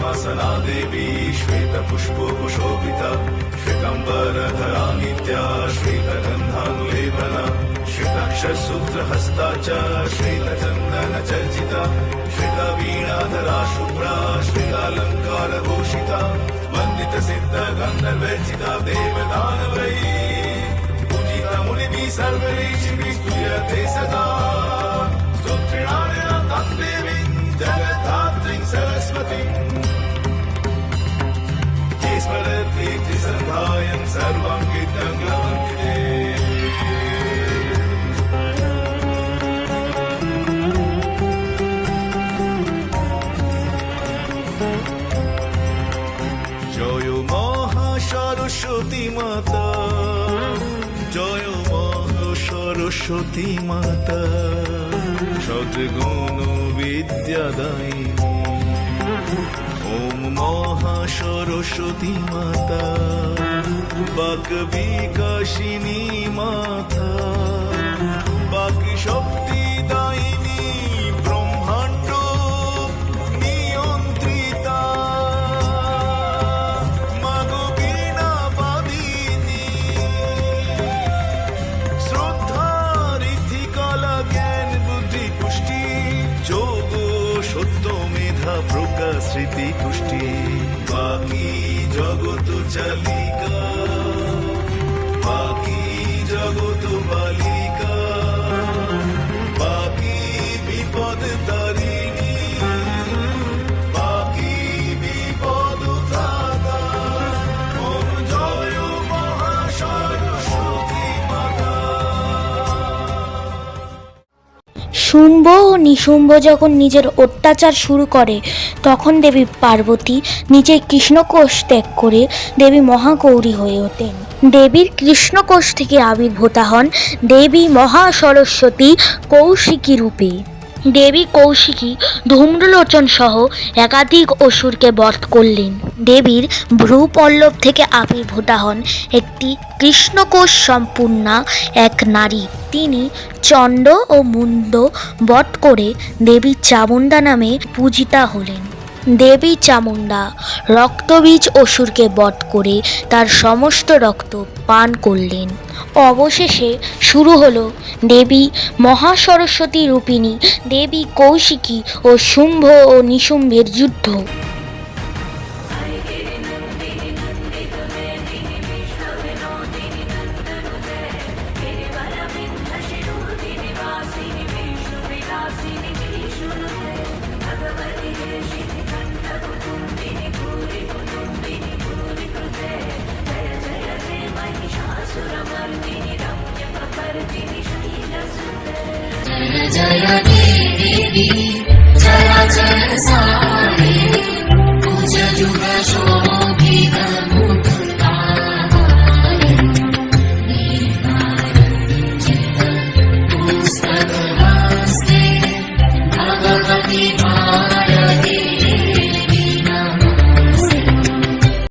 पद्मासना देवी श्वेतपुष्पोपशोभिता श्वेताम्बरधरा नित्या श्वेतगन्धानुलेपना श्वेताक्षरसूत्रहस्ता च श्वेतचन्दनचर्चिता श्वेतवीणाधरा शुभ्रा श्वेतालङ्कारभूषिता वन्दितसिद्धगन्धर्वैर्चिता देवदानवैः पूजिता मुनिभिः सर्वऋषिभिः स्तूयते सदा स्तोत्रेण तद्देवीं जगद्धात्रीं सरस्वतीं ये स्मरति त्रिसन्धायं सर्वं कीर्तं ग्लवन्ते। জয় মহাসরস্বতী মাতা, জয় মহাসরস্বতী মাতা, সদ্গুণ বিদ্যাদায়িনী। ওম মহাসরস্বতী মাতা, বাক বিকাশিনী মাতা, বাক শক্তি দায়িনী, ব্রহ্মাণ্ড নিয়ন্ত্রিতা, মাগো বীণা বাদিনী, শ্রদ্ধা রীতি কলা জ্ঞান বুদ্ধি পুষ্টি, যোগ সত্য মেধা প্রকাশ স্মৃতি তুষ্টি, বাকি জগত চালিকা, বাকি জগত বালিকা, বাকি বিপদ তারিণী, বাকি বিপদ ত্রাতা। ওম জয় মহাসরস্বতী মাতা। শুম্ভ ও নিশুম্ভ যখন নিজের অত্যাচার শুরু করে তখন দেবী পার্বতী নিজের কৃষ্ণকোষ ত্যাগ করে দেবী মহাগৌরী হয়ে ওঠেন। দেবীর কৃষ্ণকোষ থেকে আবির্ভূতা হন দেবী মহাসরস্বতী কৌশিকী রূপে। দেবী কৌশিকী ধূম্রলোচন সহ একাধিক অসুরকে বধ করলেন। দেবীর ভ্রূপল্লব থেকে আবির্ভূতা হন একটি কৃষ্ণকোষ সম্পূর্ণা এক নারী। তিনি চণ্ড ও মুণ্ড বধ করে দেবী চামুণ্ডা নামে পূজিতা হলেন। দেবী চামুণ্ডা রক্তবীজ অসুরকে বধ করে তার সমস্ত রক্ত পান করলেন। অবশেষে শুরু হলো দেবী মহাসরস্বতী রূপিণী দেবী কৌশিকী ও শুম্ভ ও নিশুম্ভের যুদ্ধ। जय देवी चराचर सारिणी, पूज जुग शोभित मुकुटाहारिणी, नीलारञ्जित पुस्तकहस्ते भगवती